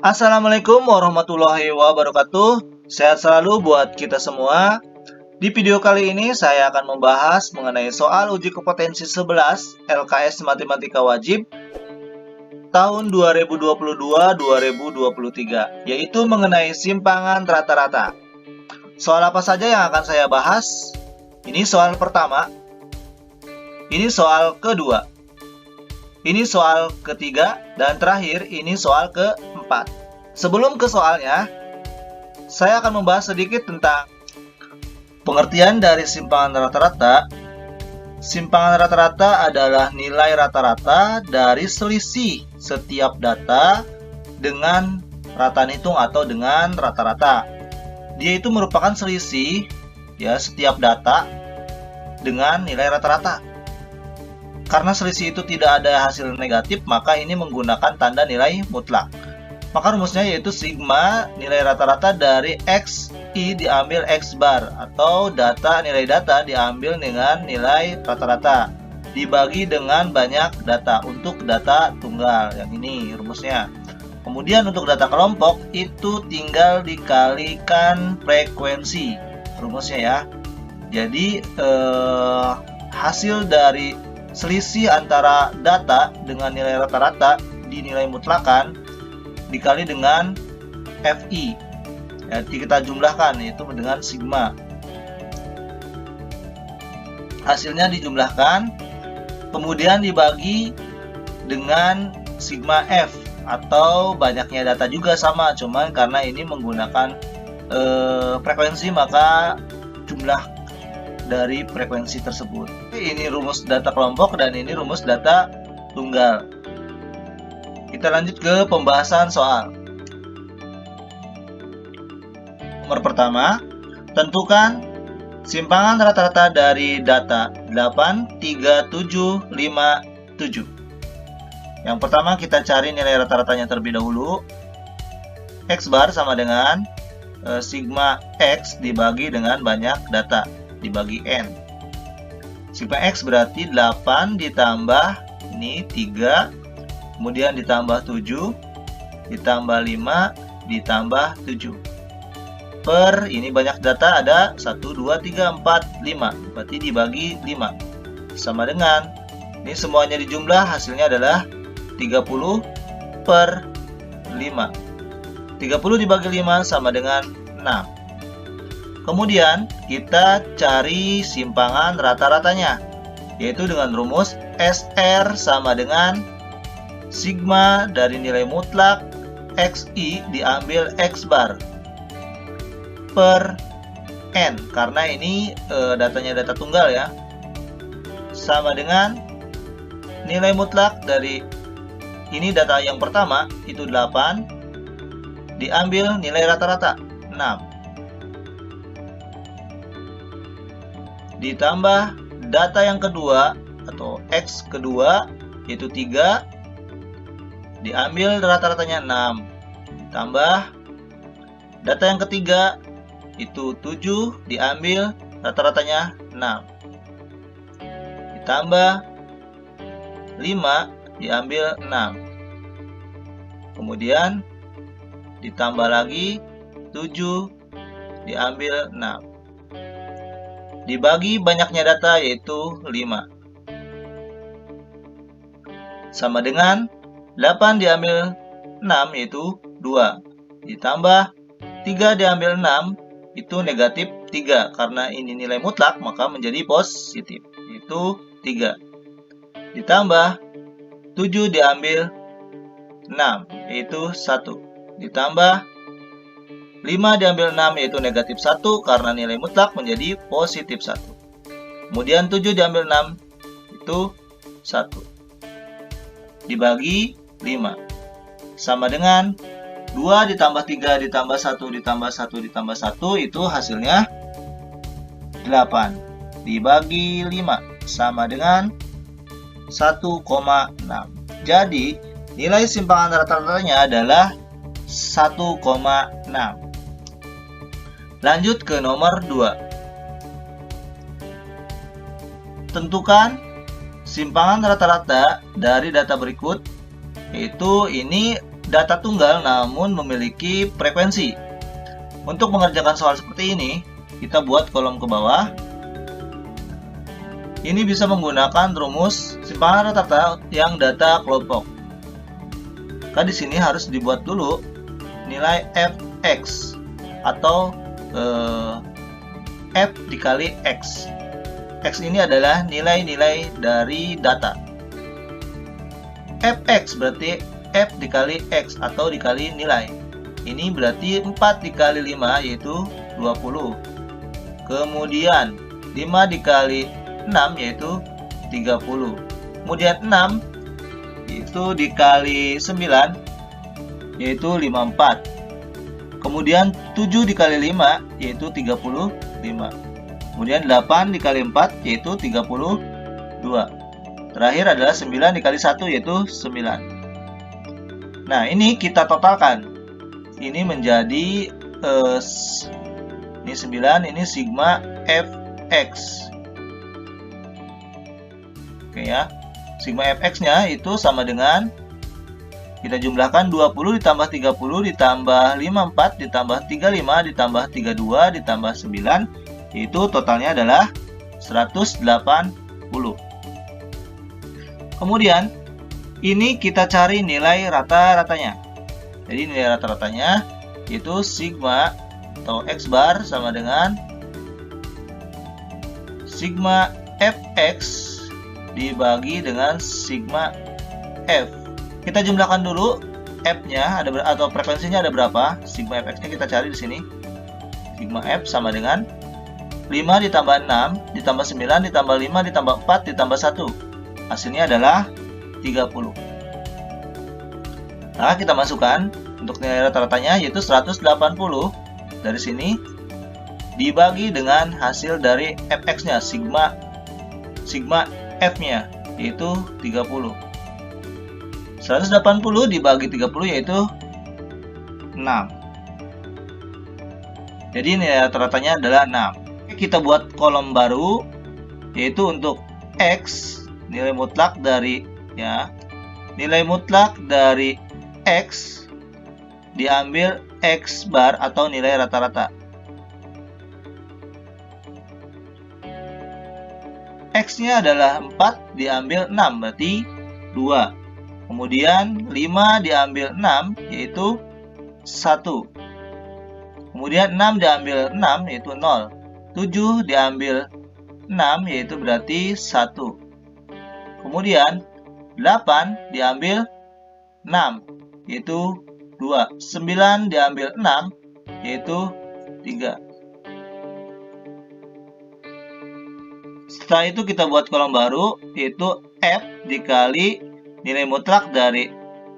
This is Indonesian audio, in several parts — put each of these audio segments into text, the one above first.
Assalamualaikum warahmatullahi wabarakatuh. Sehat selalu buat kita semua. Di video kali ini saya akan membahas mengenai soal uji kompetensi 11 LKS Matematika Wajib tahun 2022-2023, yaitu mengenai simpangan rata-rata. Soal apa saja yang akan saya bahas? Ini soal pertama, ini soal kedua, ini soal ketiga, dan terakhir ini soal keempat. Sebelum ke soalnya, saya akan membahas sedikit tentang pengertian dari simpangan rata-rata. Simpangan rata-rata adalah nilai rata-rata dari selisih setiap data dengan rataan hitung atau dengan rata-rata. Dia itu merupakan selisih setiap data dengan nilai rata-rata. Karena selisih itu tidak ada hasil negatif, maka ini menggunakan tanda nilai mutlak. Maka rumusnya yaitu sigma nilai rata-rata dari XI diambil X bar, atau nilai data diambil dengan nilai rata-rata dibagi dengan banyak data untuk data tunggal. Yang ini rumusnya. Kemudian untuk data kelompok itu tinggal dikalikan frekuensi rumusnya ya. Jadi hasil dari selisih antara data dengan nilai rata-rata dinilai mutlakan dikali dengan FI. Jadi kita jumlahkan, yaitu dengan sigma. Hasilnya dijumlahkan, kemudian dibagi dengan sigma F, atau banyaknya data juga sama, cuman karena ini menggunakan frekuensi maka jumlah dari frekuensi tersebut. Ini rumus data kelompok dan ini rumus data tunggal. Kita lanjut ke pembahasan soal. Nomor pertama, tentukan simpangan rata-rata dari data 8, 3, 7, 5, 7. Yang pertama kita cari nilai rata-ratanya terlebih dahulu. X bar sama dengan sigma X dibagi dengan banyak data, dibagi N. Sigma X berarti 8 ditambah ini 3, kemudian ditambah 7, ditambah 5, ditambah 7. Per ini banyak data, ada 1, 2, 3, 4, 5. Berarti dibagi 5. Sama dengan, ini semuanya dijumlah, hasilnya adalah 30 per 5. 30 dibagi 5 sama dengan 6. Kemudian kita cari simpangan rata-ratanya, yaitu dengan rumus SR sama dengan sigma dari nilai mutlak XI diambil X bar per N, karena ini datanya data tunggal ya, sama dengan nilai mutlak dari ini data yang pertama itu 8 diambil nilai rata-rata 6 ditambah data yang kedua atau X kedua yaitu 3 diambil rata-ratanya 6 ditambah data yang ketiga itu 7 diambil rata-ratanya 6 ditambah 5 diambil 6, kemudian ditambah lagi 7 diambil 6 dibagi banyaknya data yaitu 5, sama dengan 8 diambil 6 yaitu 2, ditambah 3 diambil 6 itu negatif 3, karena ini nilai mutlak maka menjadi positif, yaitu 3, ditambah 7 diambil 6 yaitu 1, ditambah 5 diambil 6 yaitu negatif 1, karena nilai mutlak menjadi positif 1. Kemudian 7 diambil 6 itu 1 dibagi 5 sama dengan 2 ditambah 3 ditambah 1 ditambah 1 ditambah 1 itu hasilnya 8 dibagi 5 sama dengan 1,6. Jadi nilai simpangan rata-ratanya adalah 1,6. Lanjut ke nomor 2. Tentukan simpangan rata-rata dari data berikut, yaitu ini data tunggal namun memiliki frekuensi. Untuk mengerjakan soal seperti ini, kita buat kolom ke bawah. Ini bisa menggunakan rumus simpangan rata-rata yang data kelompok. Maka di sini harus dibuat dulu nilai fx atau f dikali x. X ini adalah nilai-nilai dari data. Fx berarti f dikali x atau dikali nilai. Ini berarti 4 dikali 5 yaitu 20. Kemudian 5 dikali 6 yaitu 30. Kemudian 6 itu dikali 9 yaitu 54. Kemudian 7 dikali 5 yaitu 35. Kemudian 8 dikali 4 yaitu 32. Terakhir adalah 9 dikali 1 yaitu 9. Nah, ini kita totalkan. Ini menjadi ini 9, ini sigma fx. Oke ya. Sigma fx-nya itu sama dengan, kita jumlahkan 20 ditambah 30 ditambah 54 ditambah 35 ditambah 32 ditambah 9, yaitu totalnya adalah 180. Kemudian ini kita cari nilai rata-ratanya. Jadi nilai rata-ratanya yaitu sigma atau x bar sama dengan sigma fx dibagi dengan sigma f. Kita jumlahkan dulu f-nya atau frekuensinya ada berapa. Sigma fx-nya kita cari di sini. Sigma f sama dengan 5 ditambah 6 ditambah 9 ditambah 5 ditambah 4 ditambah 1. Hasilnya adalah 30. Nah, kita masukkan untuk nilai rata-ratanya yaitu 180. Dari sini dibagi dengan hasil dari fx-nya, sigma f-nya yaitu 30. 180 dibagi 30 yaitu 6. Jadi nilai rata-ratanya adalah 6. Kita buat kolom baru yaitu untuk x, nilai mutlak dari x diambil x bar atau nilai rata-rata. X-nya adalah 4 diambil 6 berarti 2. Kemudian 5 diambil 6 yaitu 1. Kemudian 6 diambil 6 yaitu 0. 7 diambil 6 yaitu berarti 1. Kemudian 8 diambil 6 yaitu 2. 9 diambil 6 yaitu 3. Setelah itu kita buat kolom baru yaitu f dikali nilai mutlak dari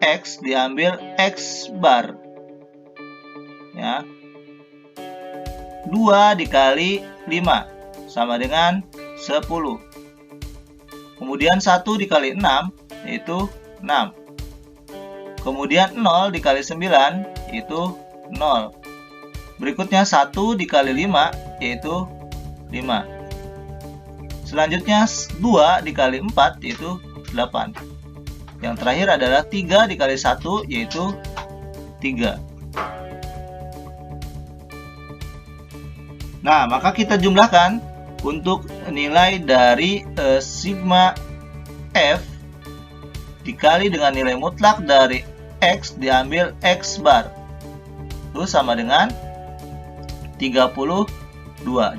x diambil x bar. Ya. 2 dikali 5 sama dengan 10. Kemudian 1 dikali 6 yaitu 6. Kemudian 0 dikali 9 yaitu 0. Berikutnya 1 dikali 5 yaitu 5. Selanjutnya 2 dikali 4 yaitu 8. Yang terakhir adalah 3 dikali 1 yaitu 3. Nah, maka kita jumlahkan untuk nilai dari sigma f dikali dengan nilai mutlak dari x diambil x bar. Itu sama dengan 32.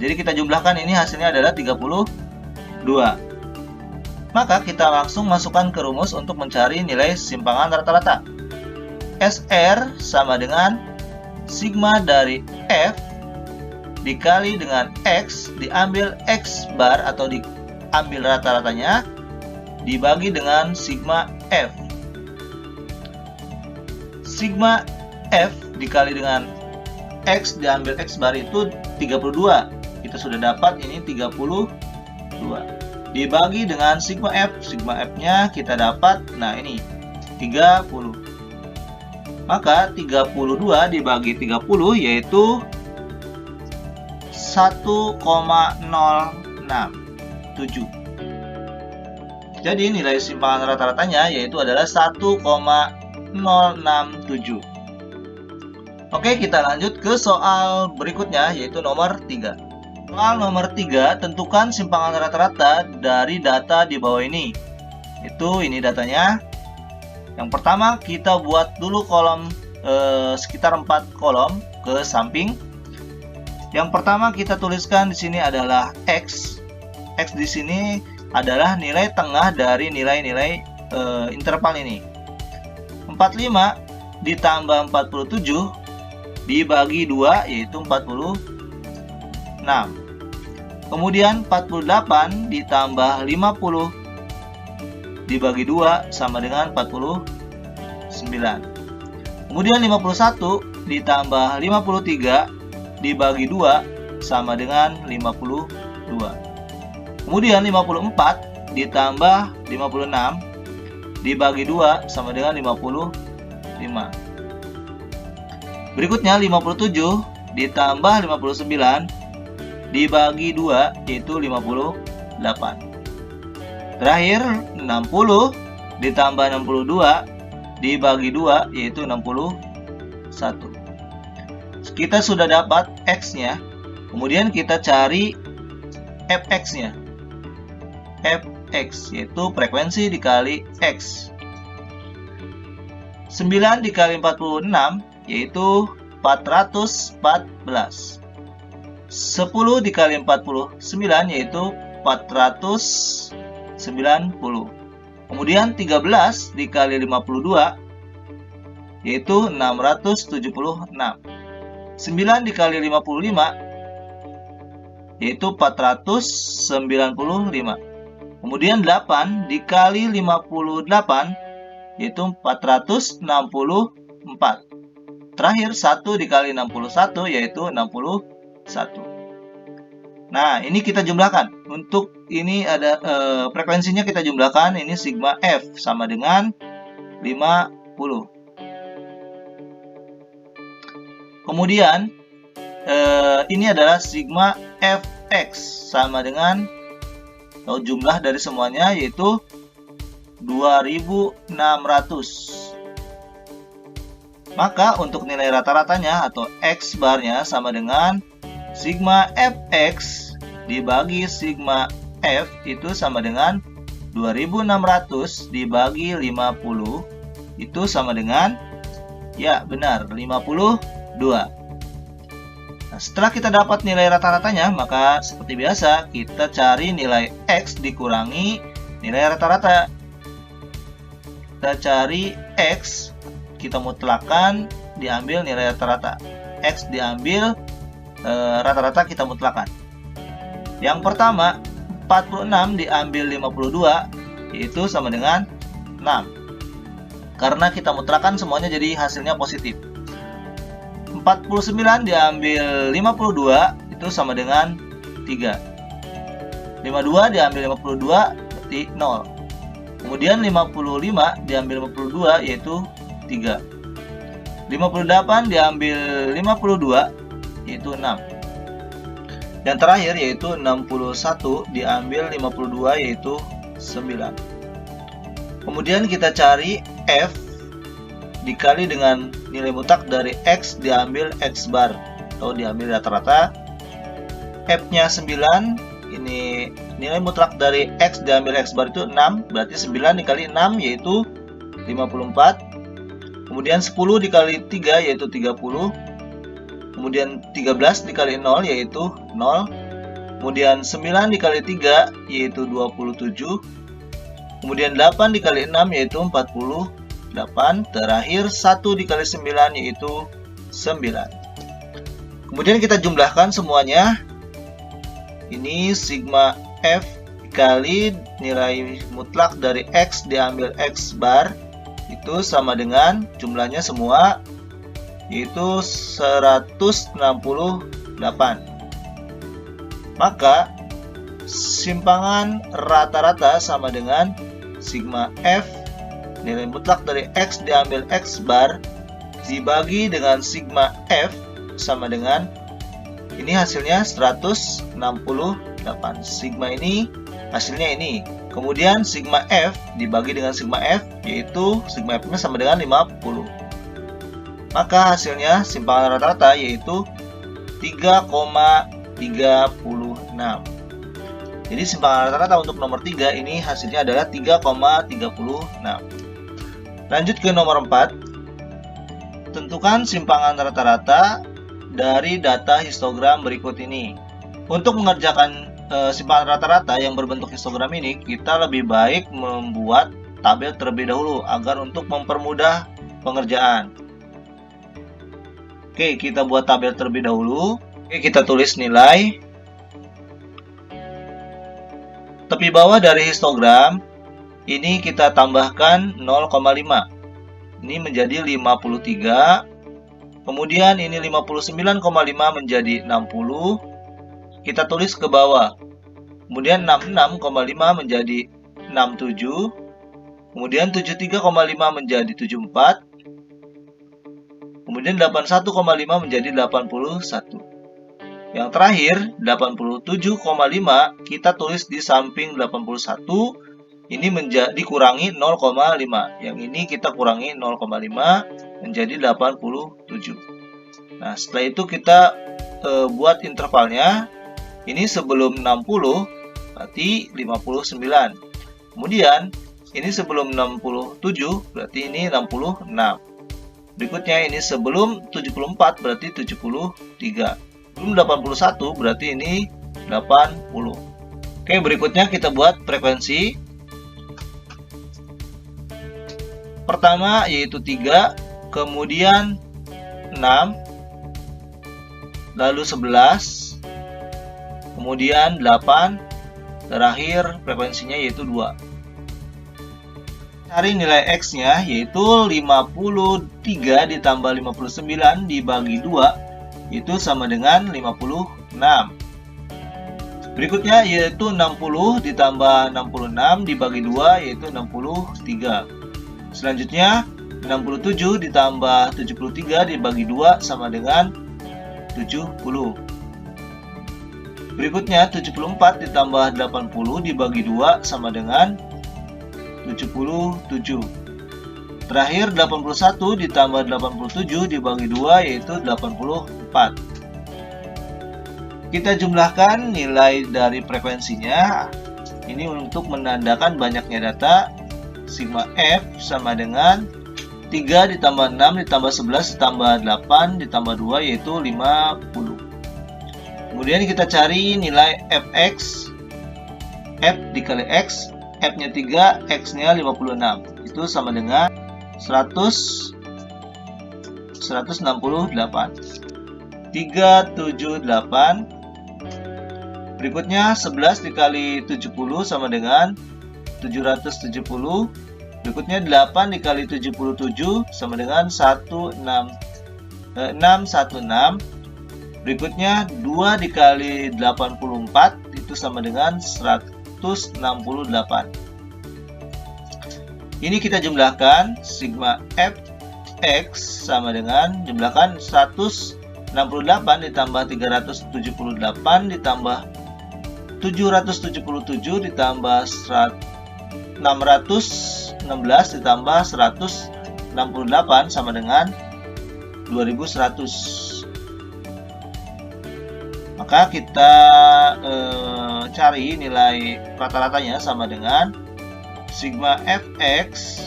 Jadi kita jumlahkan ini hasilnya adalah 32. Maka kita langsung masukkan ke rumus untuk mencari nilai simpangan rata-rata. SR sama dengan sigma dari F dikali dengan X diambil X bar atau diambil rata-ratanya dibagi dengan sigma F. Sigma F dikali dengan X diambil X bar itu 32. Kita sudah dapat ini 32. Dibagi dengan sigma F. Sigma F-nya kita dapat, nah ini 30. Maka 32 dibagi 30 yaitu 1,067. Jadi nilai simpangan rata-ratanya yaitu adalah 1,067. 067. Oke, kita lanjut ke soal berikutnya, yaitu nomor 3. Soal nomor 3, tentukan simpangan rata-rata dari data di bawah ini. Ini datanya. Yang pertama, kita buat dulu kolom sekitar 4 kolom ke samping. Yang pertama kita tuliskan di sini adalah X. X di sini adalah nilai tengah dari nilai-nilai interval ini. 45 ditambah 47 dibagi 2 yaitu 46. Kemudian 48 ditambah 50 dibagi 2 sama dengan 49. Kemudian 51 ditambah 53 dibagi 2 sama dengan 52. Kemudian 54 ditambah 56 dibagi 2 sama dengan 55. Berikutnya 57 ditambah 59 dibagi 2 yaitu 58. Terakhir 60 ditambah 62 dibagi 2 yaitu 61. Kita sudah dapat X-nya. Kemudian kita cari Fx-nya. Fx yaitu frekuensi dikali X. 9 dikali 46 yaitu 414. 10 dikali 49 yaitu 490. Kemudian 13 dikali 52 yaitu 676. 9 dikali 55 yaitu 495. Kemudian 8 dikali 58 yaitu 464. Terakhir 1 dikali 61 yaitu 61. Nah, ini kita jumlahkan. Untuk ini ada frekuensinya kita jumlahkan. Ini sigma F sama dengan 50. Kemudian ini adalah sigma Fx sama dengan jumlah dari semuanya yaitu 2600. Maka untuk nilai rata-ratanya atau X barnya sama dengan sigma Fx dibagi sigma F itu sama dengan 2600 dibagi 50 itu sama dengan, ya benar, 52. Nah, setelah kita dapat nilai rata-ratanya, maka seperti biasa kita cari nilai X dikurangi nilai rata-rata. Kita cari X, kita mutlakkan, diambil nilai rata-rata. X diambil rata-rata, kita mutlakkan. Yang pertama 46 diambil 52 yaitu sama dengan 6. Karena kita mutlakkan semuanya jadi hasilnya positif. 49 diambil 52 itu sama dengan 3. 52 diambil 52 berarti 0. Kemudian 55 diambil 52 yaitu 3. 58 diambil 52 yaitu 6. Dan terakhir yaitu 61 diambil 52 yaitu 9. Kemudian kita cari F dikali dengan nilai mutlak dari X diambil X bar atau diambil rata-rata. F-nya 9, ini nilai mutlak dari X diambil X bar itu 6, berarti 9 dikali 6 yaitu 54. Kemudian 10 dikali 3 yaitu 30. Kemudian 13 dikali 0 yaitu 0. Kemudian 9 dikali 3 yaitu 27. Kemudian 8 dikali 6 yaitu 48. Terakhir 1 dikali 9 yaitu 9. Kemudian kita jumlahkan semuanya. Ini sigma F dikali nilai mutlak dari X diambil X bar itu sama dengan jumlahnya semua yaitu 168. Maka simpangan rata-rata sama dengan sigma F nilai mutlak dari X diambil X bar dibagi dengan sigma F sama dengan ini hasilnya 168. Sigma ini hasilnya ini. Kemudian sigma F dibagi dengan sigma F, yaitu sigma F-nya sama dengan 50. Maka hasilnya simpangan rata-rata yaitu 3,36. Jadi simpangan rata-rata untuk nomor 3 ini hasilnya adalah 3,36. Lanjut ke nomor 4. Tentukan simpangan rata-rata dari data histogram berikut ini. Untuk mengerjakan simpangan rata-rata yang berbentuk histogram ini, kita lebih baik membuat tabel terlebih dahulu agar untuk mempermudah pengerjaan. Oke, kita buat tabel terlebih dahulu. Oke, kita tulis nilai. Tepi bawah dari histogram ini kita tambahkan 0,5. Ini menjadi 53. Kemudian ini 59,5 menjadi 60. Kita tulis ke bawah. Kemudian 66,5 menjadi 67. Kemudian 73,5 menjadi 74. Kemudian 81,5 menjadi 81. Yang terakhir 87,5 kita tulis di samping 81. Ini dikurangi 0,5. Yang ini kita kurangi 0,5 menjadi 87. Nah, setelah itu kita buat intervalnya. Ini sebelum 60 berarti 59. Kemudian ini sebelum 67 berarti ini 66. Berikutnya ini sebelum 74 berarti 73. Sebelum 81 berarti ini 80. Oke, berikutnya kita buat frekuensi. Pertama yaitu 3, kemudian 6, lalu 11, kemudian 8, terakhir frekuensinya yaitu 2. Cari nilai X-nya yaitu 53 ditambah 59 dibagi 2, itu sama dengan 56. Berikutnya yaitu 60 ditambah 66 dibagi 2, yaitu 63. Selanjutnya 67 ditambah 73 dibagi 2 sama dengan 70. Berikutnya 74 ditambah 80 dibagi 2 sama dengan 77. Terakhir 81 ditambah 87 dibagi 2 yaitu 84. Kita jumlahkan nilai dari frekuensinya. Ini untuk menandakan banyaknya data. Sigma F sama dengan 3 ditambah 6 ditambah 11 ditambah 8 ditambah 2 yaitu 50. Kemudian kita cari nilai Fx. F dikali X, F-nya 3, X-nya 56. Itu sama dengan 168. 378. Berikutnya 11 dikali 70 sama dengan 770. Berikutnya 8 dikali 77 sama dengan 616. Berikutnya 2 dikali 84 itu sama dengan 168. Ini kita jumlahkan. Sigma Fx sama dengan jumlahkan 168 ditambah 378 ditambah 777 ditambah 616 ditambah 168 sama dengan 2100. Maka kita cari nilai rata-ratanya sama dengan sigma Fx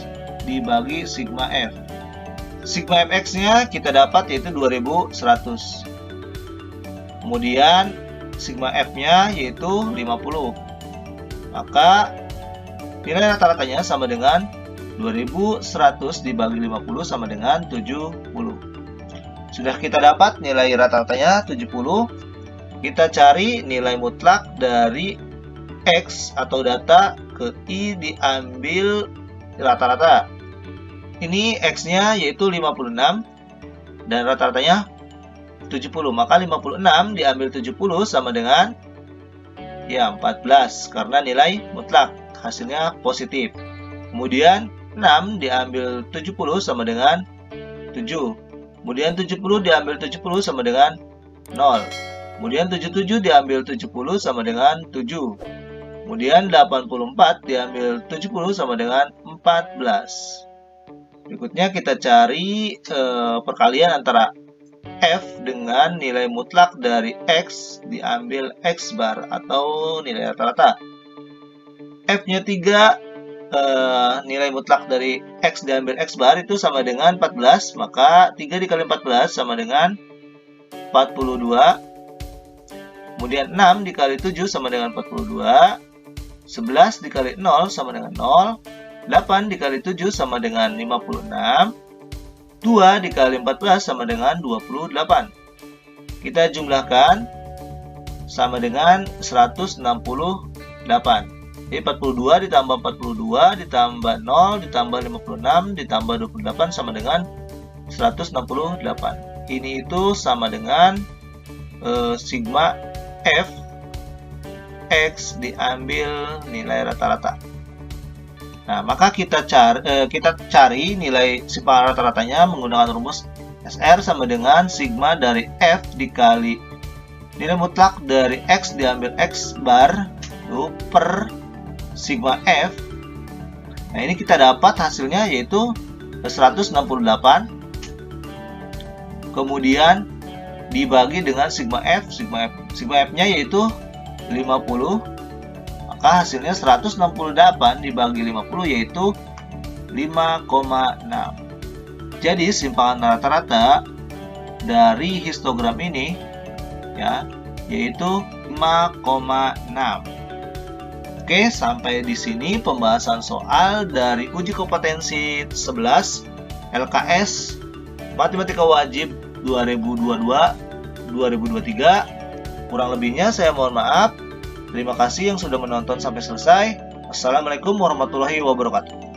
dibagi sigma F. Sigma Fx-nya kita dapat yaitu 2100. Kemudian sigma F-nya yaitu 50. Maka nilai rata-ratanya sama dengan 2100 dibagi 50 sama dengan 70. Sudah kita dapat nilai rata-ratanya 70. Kita cari nilai mutlak dari X atau data ke I diambil rata-rata. Ini X-nya yaitu 56 dan rata-ratanya 70. Maka 56 diambil 70 sama dengan 14 karena nilai mutlak. Hasilnya positif. Kemudian 6 diambil 70 sama dengan 7. Kemudian 70 diambil 70 sama dengan 0. Kemudian 77 diambil 70 sama dengan 7. Kemudian 84 diambil 70 sama dengan 14. Berikutnya kita cari perkalian antara F dengan nilai mutlak dari X diambil X bar atau nilai rata-rata. F-nya 3, nilai mutlak dari X diambil X bar itu sama dengan 14, maka 3 dikali 14 sama dengan 42. Kemudian 6 dikali 7 sama dengan 42. 11 dikali 0 sama dengan 0. 8 dikali 7 sama dengan 56. 2 dikali 14 sama dengan 28. Kita jumlahkan sama dengan 168. Jadi 42 ditambah 42 ditambah 0 ditambah 56 ditambah 28 sama dengan 168. Ini itu sama dengan sigma F X diambil nilai rata-rata. Nah, maka kita cari nilai simpangan rata-ratanya menggunakan rumus SR sama dengan sigma dari F dikali nilai mutlak dari X diambil X bar itu per sigma F. Nah, ini kita dapat hasilnya yaitu 168. Kemudian dibagi dengan sigma F. Sigma F-nya yaitu 50. Maka hasilnya 168 dibagi 50 yaitu 5,6. Jadi simpangan rata-rata dari histogram ini ya yaitu 5,6. Oke, sampai di sini pembahasan soal dari uji kompetensi 11 LKS Matematika Wajib 2022-2023. Kurang lebihnya saya mohon maaf. Terima kasih yang sudah menonton sampai selesai. Assalamualaikum warahmatullahi wabarakatuh.